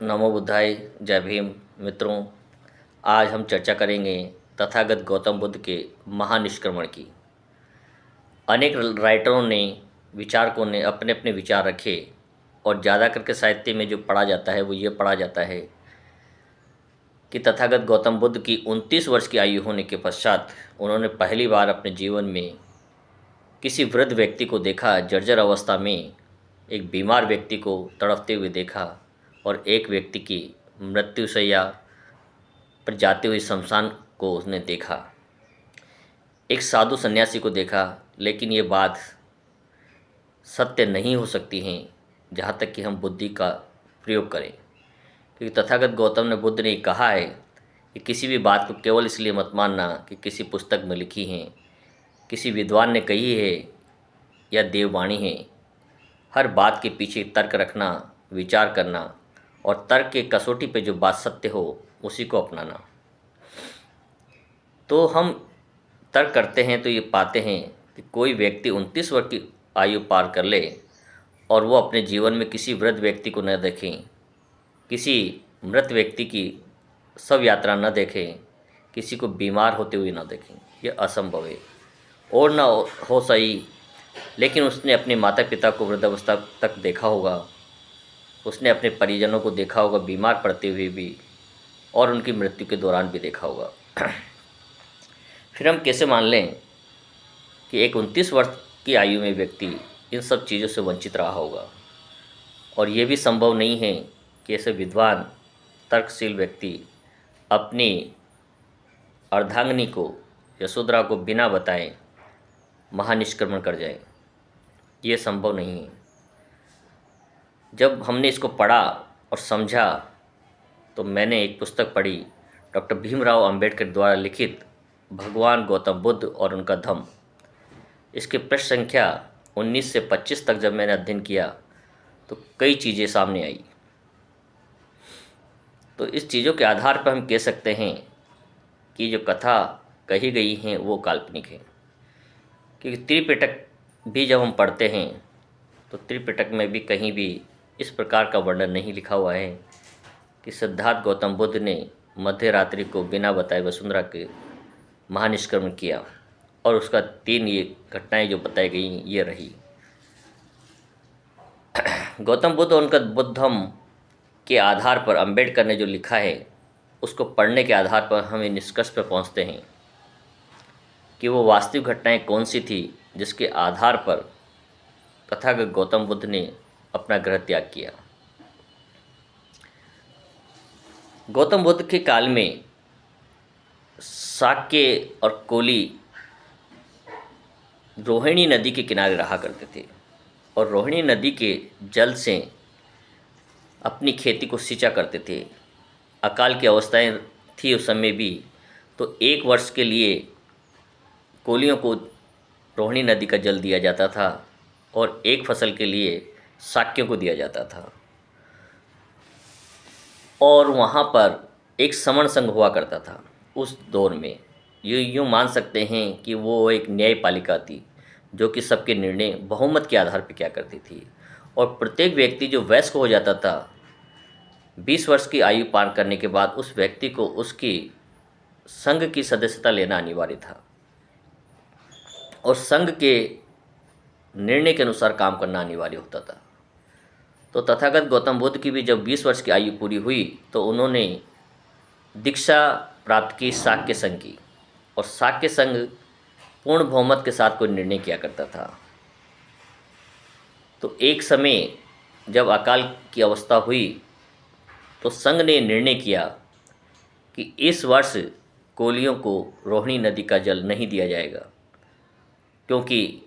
नमो बुद्धाय। जय भीम। मित्रों, आज हम चर्चा करेंगे तथागत गौतम बुद्ध के महानिष्क्रमण की। अनेक राइटरों ने, विचारकों ने अपने अपने विचार रखे और ज़्यादा करके साहित्य में जो पढ़ा जाता है वो ये पढ़ा जाता है कि तथागत गौतम बुद्ध की 29 वर्ष की आयु होने के पश्चात उन्होंने पहली बार अपने जीवन में किसी वृद्ध व्यक्ति को देखा, जर्जर अवस्था में एक बीमार व्यक्ति को तड़पते हुए देखा और एक व्यक्ति की मृत्युशैया पर जाते हुए शमशान को उसने देखा। एक साधु सन्यासी को देखा, लेकिन ये बात सत्य नहीं हो सकती हैं जहाँ तक कि हम बुद्धि का प्रयोग करें, क्योंकि तथागत गौतम ने बुद्ध ने कहा है कि किसी भी बात को केवल इसलिए मत मानना कि किसी पुस्तक में लिखी है, किसी विद्वान ने कही है या देववाणी है। हर बात के पीछे तर्क रखना, विचार करना और तर्क के कसौटी पे जो बात सत्य हो उसी को अपनाना। तो हम तर्क करते हैं तो ये पाते हैं कि कोई व्यक्ति 29 वर्ष की आयु पार कर ले और वो अपने जीवन में किसी वृद्ध व्यक्ति को न देखें, किसी मृत व्यक्ति की शव यात्रा न देखें, किसी को बीमार होते हुए न देखें, ये असंभव है। और न हो सही, लेकिन उसने अपने माता पिता को वृद्धावस्था तक देखा होगा, उसने अपने परिजनों को देखा होगा बीमार पड़ते हुए भी, और उनकी मृत्यु के दौरान भी देखा होगा। फिर हम कैसे मान लें कि एक 29 वर्ष की आयु में व्यक्ति इन सब चीज़ों से वंचित रहा होगा। और ये भी संभव नहीं है कि ऐसे विद्वान तर्कशील व्यक्ति अपनी अर्धांगिनी को, यशोधरा को बिना बताए महानिष्क्रमण कर जाए। ये संभव नहीं है। जब हमने इसको पढ़ा और समझा तो मैंने एक पुस्तक पढ़ी, डॉक्टर भीमराव अंबेडकर द्वारा लिखित भगवान गौतम बुद्ध और उनका धम्म। इसके पृष्ठ संख्या 19 से 25 तक जब मैंने अध्ययन किया तो कई चीज़ें सामने आई। तो इस चीज़ों के आधार पर हम कह सकते हैं कि जो कथा कही गई हैं वो काल्पनिक है। क्योंकि त्रिपिटक भी जब हम पढ़ते हैं तो त्रिपिटक में भी कहीं भी इस प्रकार का वर्णन नहीं लिखा हुआ है कि सिद्धार्थ गौतम बुद्ध ने मध्य रात्रि को बिना बताए वसुंधरा के महानिष्क्रमण किया और उसका 3 ये घटनाएं जो बताई गई ये रही। गौतम बुद्ध और उनका बुद्धम के आधार पर अंबेडकर ने जो लिखा है उसको पढ़ने के आधार पर हम इन निष्कर्ष पर पहुंचते हैं कि वो वास्तविक घटनाएं कौन सी थी जिसके आधार पर तथागत गौतम बुद्ध ने अपना गृह त्याग किया। गौतम बुद्ध के काल में शाक्य और कोली रोहिणी नदी के किनारे रहा करते थे और रोहिणी नदी के जल से अपनी खेती को सिंचा करते थे। अकाल की अवस्थाएं थी उस समय भी, तो 1 वर्ष के लिए कोलियों को रोहिणी नदी का जल दिया जाता था और एक फसल के लिए शाक्यों को दिया जाता था। और वहाँ पर एक समण संघ हुआ करता था उस दौर में। यूँ मान सकते हैं कि वो एक न्यायपालिका थी जो कि सबके निर्णय बहुमत के आधार पर क्या करती थी। और प्रत्येक व्यक्ति जो वयस्क हो जाता था 20 वर्ष की आयु पार करने के बाद उस व्यक्ति को उसकी संघ की सदस्यता लेना अनिवार्य था और संघ के निर्णय के अनुसार काम करना अनिवार्य होता था। तो तथागत गौतम बुद्ध की भी जब 20 वर्ष की आयु पूरी हुई तो उन्होंने दीक्षा प्राप्त की शाक्य संघ की, और शाक्य संघ पूर्ण बहुमत के साथ कोई निर्णय किया करता था। तो एक समय जब अकाल की अवस्था हुई तो संघ ने निर्णय किया कि इस वर्ष कोलियों को रोहिणी नदी का जल नहीं दिया जाएगा, क्योंकि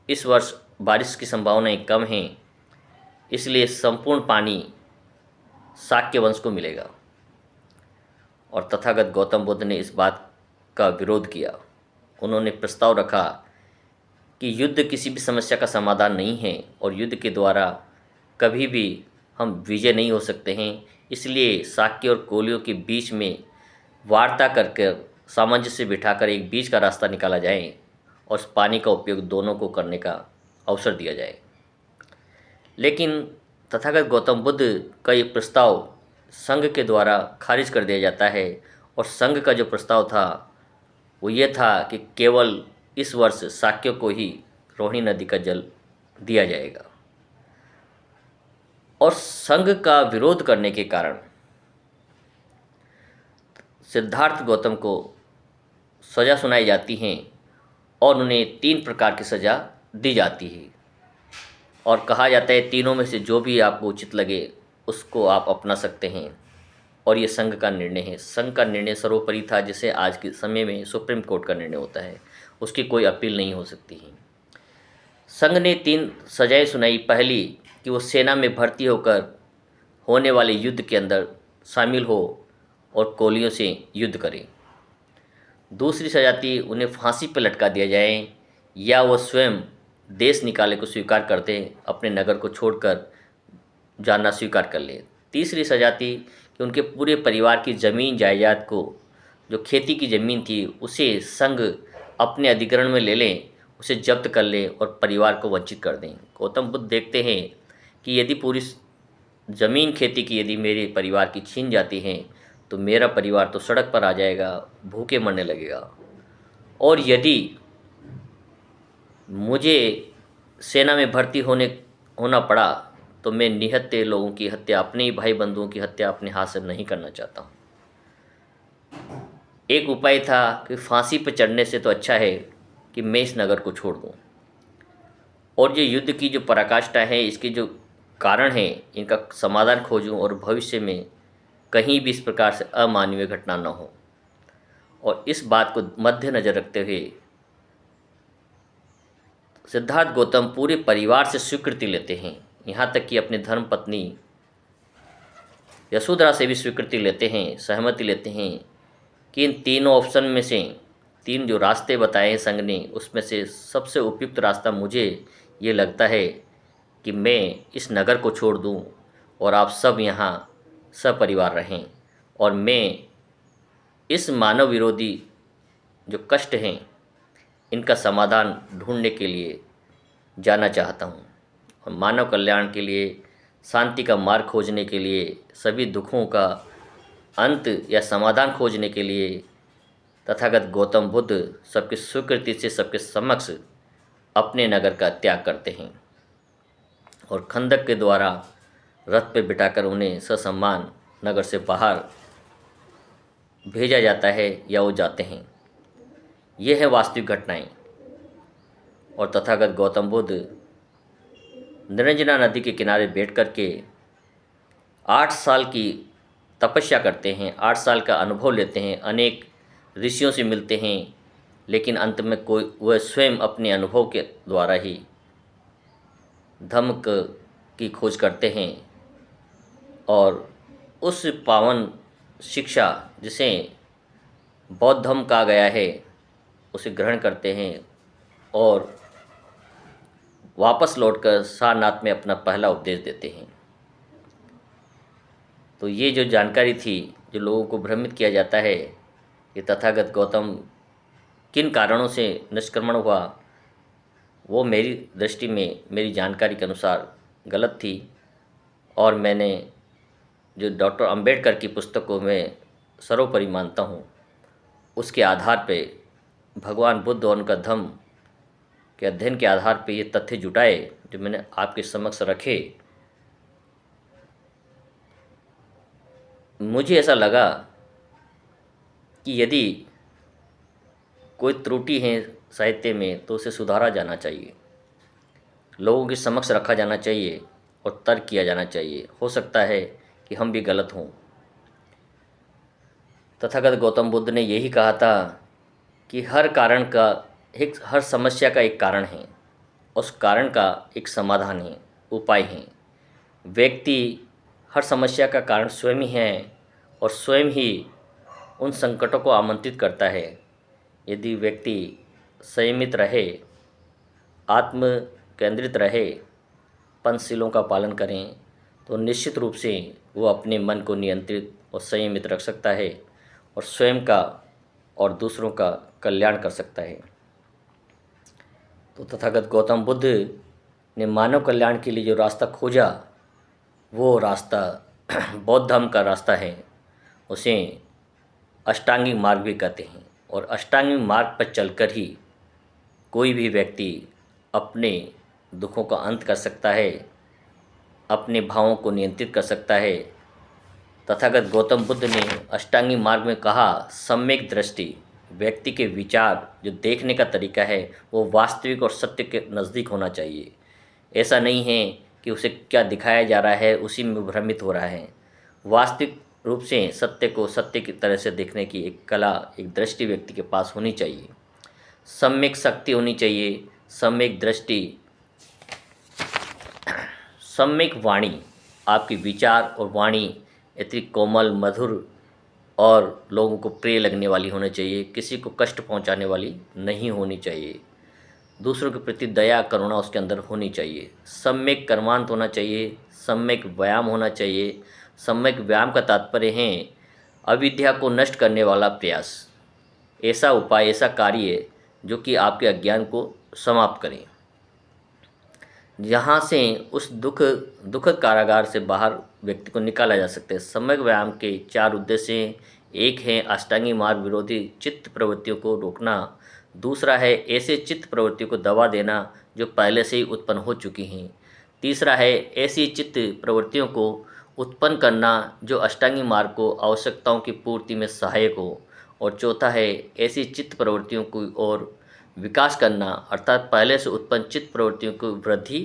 इस वर्ष बारिश की संभावनाएं कम हैं, इसलिए संपूर्ण पानी शाक्य वंश को मिलेगा। और तथागत गौतम बुद्ध ने इस बात का विरोध किया। उन्होंने प्रस्ताव रखा कि युद्ध किसी भी समस्या का समाधान नहीं है और युद्ध के द्वारा कभी भी हम विजय नहीं हो सकते हैं, इसलिए शाक्य और कोलियों के बीच में वार्ता करके सामंजस्य बिठाकर एक बीच का रास्ता निकाला जाए और उस पानी का उपयोग दोनों को करने का अवसर दिया जाए। लेकिन तथागत गौतम बुद्ध का ये प्रस्ताव संघ के द्वारा खारिज कर दिया जाता है। और संघ का जो प्रस्ताव था वो ये था कि केवल इस वर्ष शाक्यों को ही रोहिणी नदी का जल दिया जाएगा। और संघ का विरोध करने के कारण सिद्धार्थ गौतम को सज़ा सुनाई जाती हैं और उन्हें 3 प्रकार की सज़ा दी जाती है। और कहा जाता है तीनों में से जो भी आपको उचित लगे उसको आप अपना सकते हैं। और ये संघ का निर्णय है। संघ का निर्णय सर्वोपरि था, जिसे आज के समय में सुप्रीम कोर्ट का निर्णय होता है, उसकी कोई अपील नहीं हो सकती है। संघ ने 3 सजाएं सुनाई। पहली कि वो सेना में भर्ती होकर होने वाले युद्ध के अंदर शामिल हो और कोलियों से युद्ध करें। दूसरी सजा थी उन्हें फांसी पर लटका दिया जाए या वो स्वयं देश निकाले को स्वीकार कर दें, अपने नगर को छोड़कर जाना स्वीकार कर ले। तीसरी सजा थी कि उनके पूरे परिवार की ज़मीन जायदाद को, जो खेती की ज़मीन थी, उसे संघ अपने अधिग्रहण में ले लें, उसे जब्त कर ले और परिवार को वंचित कर दें। गौतम बुद्ध देखते हैं कि यदि पूरी ज़मीन खेती की यदि मेरे परिवार की छीन जाती है तो मेरा परिवार तो सड़क पर आ जाएगा, भूखे मरने लगेगा। और यदि मुझे सेना में भर्ती होना पड़ा तो मैं निहत्थे लोगों की हत्या, अपने ही भाई बंधुओं की हत्या अपने हाथ से नहीं करना चाहता हूँ। एक उपाय था कि फांसी पर चढ़ने से तो अच्छा है कि मैं इस नगर को छोड़ दूँ। और ये युद्ध की जो पराकाष्ठा है, इसके जो कारण हैं, इनका समाधान खोजूं और भविष्य में कहीं भी इस प्रकार से अमानवीय घटना न हो। और इस बात को मद्देनज़र रखते हुए सिद्धार्थ गौतम पूरे परिवार से स्वीकृति लेते हैं, यहाँ तक कि अपने धर्म पत्नी यशोधरा से भी स्वीकृति लेते हैं, सहमति लेते हैं कि इन तीनों ऑप्शन में से 3 जो रास्ते बताए हैं संघ ने, उसमें से सबसे उपयुक्त रास्ता मुझे ये लगता है कि मैं इस नगर को छोड़ दूं और आप सब यहाँ सपरिवार रहें। और मैं इस मानव विरोधी जो कष्ट हैं, इनका समाधान ढूंढने के लिए जाना चाहता हूँ। और मानव कल्याण के लिए, शांति का मार्ग खोजने के लिए, सभी दुखों का अंत या समाधान खोजने के लिए तथागत गौतम बुद्ध सबकी स्वीकृति से सबके समक्ष अपने नगर का त्याग करते हैं और खंदक के द्वारा रथ पर बिठाकर उन्हें ससम्मान नगर से बाहर भेजा जाता है या वो जाते हैं। ये है वास्तविक घटनाएं। और तथागत गौतम बुद्ध निरंजना नदी के किनारे बैठ कर के 8 साल की तपस्या करते हैं, 8 साल का अनुभव लेते हैं, अनेक ऋषियों से मिलते हैं, लेकिन अंत में कोई वह स्वयं अपने अनुभव के द्वारा ही धम्म की खोज करते हैं और उस पावन शिक्षा जिसे बौद्ध धम्म कहा गया है उसे ग्रहण करते हैं और वापस लौटकर सारनाथ में अपना पहला उपदेश देते हैं। तो ये जो जानकारी थी, जो लोगों को भ्रमित किया जाता है कि तथागत गौतम किन कारणों से निष्क्रमण हुआ, वो मेरी दृष्टि में, मेरी जानकारी के अनुसार गलत थी। और मैंने जो डॉक्टर अंबेडकर की पुस्तक को मैं सर्वोपरि मानता हूँ, उसके आधार पे भगवान बुद्ध और उनका धम्म के अध्ययन के आधार पे ये तथ्य जुटाए जो मैंने आपके समक्ष रखे। मुझे ऐसा लगा कि यदि कोई त्रुटि है साहित्य में तो उसे सुधारा जाना चाहिए, लोगों के समक्ष रखा जाना चाहिए और तर्क किया जाना चाहिए। हो सकता है कि हम भी गलत हों। तथागत गौतम बुद्ध ने यही कहा था कि हर समस्या का एक कारण है, उस कारण का एक समाधान है, उपाय है। व्यक्ति हर समस्या का कारण स्वयं ही है और स्वयं ही उन संकटों को आमंत्रित करता है। यदि व्यक्ति संयमित रहे, आत्म केंद्रित रहे, पंचशीलों का पालन करें तो निश्चित रूप से वो अपने मन को नियंत्रित और संयमित रख सकता है और स्वयं का और दूसरों का कल्याण कर सकता है। तो तथागत गौतम बुद्ध ने मानव कल्याण के लिए जो रास्ता खोजा, वो रास्ता बौद्ध धर्म का रास्ता है उसे अष्टांगिक मार्ग भी कहते हैं। और अष्टांगिक मार्ग पर चलकर ही कोई भी व्यक्ति अपने दुखों का अंत कर सकता है, अपने भावों को नियंत्रित कर सकता है। तथागत गौतम बुद्ध ने अष्टांगिक मार्ग में कहा, सम्यक दृष्टि, व्यक्ति के विचार, जो देखने का तरीका है वो वास्तविक और सत्य के नज़दीक होना चाहिए। ऐसा नहीं है कि उसे क्या दिखाया जा रहा है उसी में भ्रमित हो रहा है। वास्तविक रूप से सत्य को सत्य की तरह से देखने की एक कला, एक दृष्टि व्यक्ति के पास होनी चाहिए। सम्यक शक्ति होनी चाहिए, सम्यक दृष्टि, सम्यक वाणी। आपकी विचार और वाणी इतनी कोमल, मधुर और लोगों को प्रिय लगने वाली होनी चाहिए, किसी को कष्ट पहुंचाने वाली नहीं होनी चाहिए। दूसरों के प्रति दया, करुणा उसके अंदर होनी चाहिए। सम्यक कर्मांत होना चाहिए, सम्यक व्यायाम होना चाहिए। सम्यक व्यायाम का तात्पर्य है अविद्या को नष्ट करने वाला प्रयास, ऐसा उपाय, ऐसा कार्य जो कि आपके अज्ञान को समाप्त करें, जहाँ से उस दुखद कारागार से बाहर व्यक्ति को निकाला जा सकता है। सम्यक व्यायाम के 4 उद्देश्य हैं। एक है अष्टांगिक मार्ग विरोधी चित्त प्रवृत्तियों को रोकना। दूसरा है ऐसे चित्त प्रवृत्तियों को दबा देना जो पहले से ही उत्पन्न हो चुकी हैं। तीसरा है ऐसी चित्त प्रवृत्तियों को उत्पन्न करना जो अष्टांगिक मार्ग को आवश्यकताओं की पूर्ति में सहायक हो। और चौथा है ऐसी चित्त प्रवृत्तियों को और विकास करना, अर्थात पहले से उत्पन्न चित्त प्रवृत्तियों को वृद्धि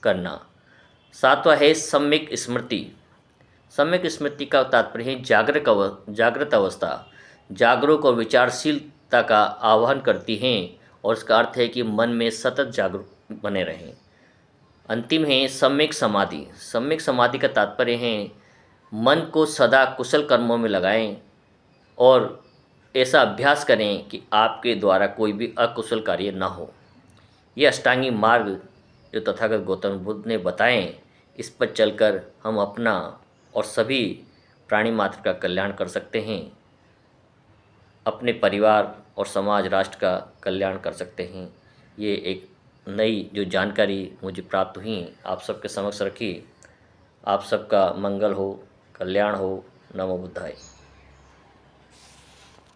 करना। सातवां है सम्यक स्मृति। सम्यक स्मृति का तात्पर्य है जागृत अवस्था, जागरूक और विचारशीलता का आह्वान करती हैं। और इसका अर्थ है कि मन में सतत जागरूक बने रहें। अंतिम है सम्यक समाधि। सम्यक समाधि का तात्पर्य है मन को सदा कुशल कर्मों में लगाएं और ऐसा अभ्यास करें कि आपके द्वारा कोई भी अकुशल कार्य न हो। ये अष्टांगिक मार्ग जो तथागत गौतम बुद्ध ने बताएं, इस पर चलकर हम अपना और सभी प्राणी मात्र का कल्याण कर सकते हैं, अपने परिवार और समाज, राष्ट्र का कल्याण कर सकते हैं। ये एक नई जो जानकारी मुझे प्राप्त हुई आप सबके समक्ष रखी। आप सबका मंगल हो, कल्याण हो। नमो बुद्धाय।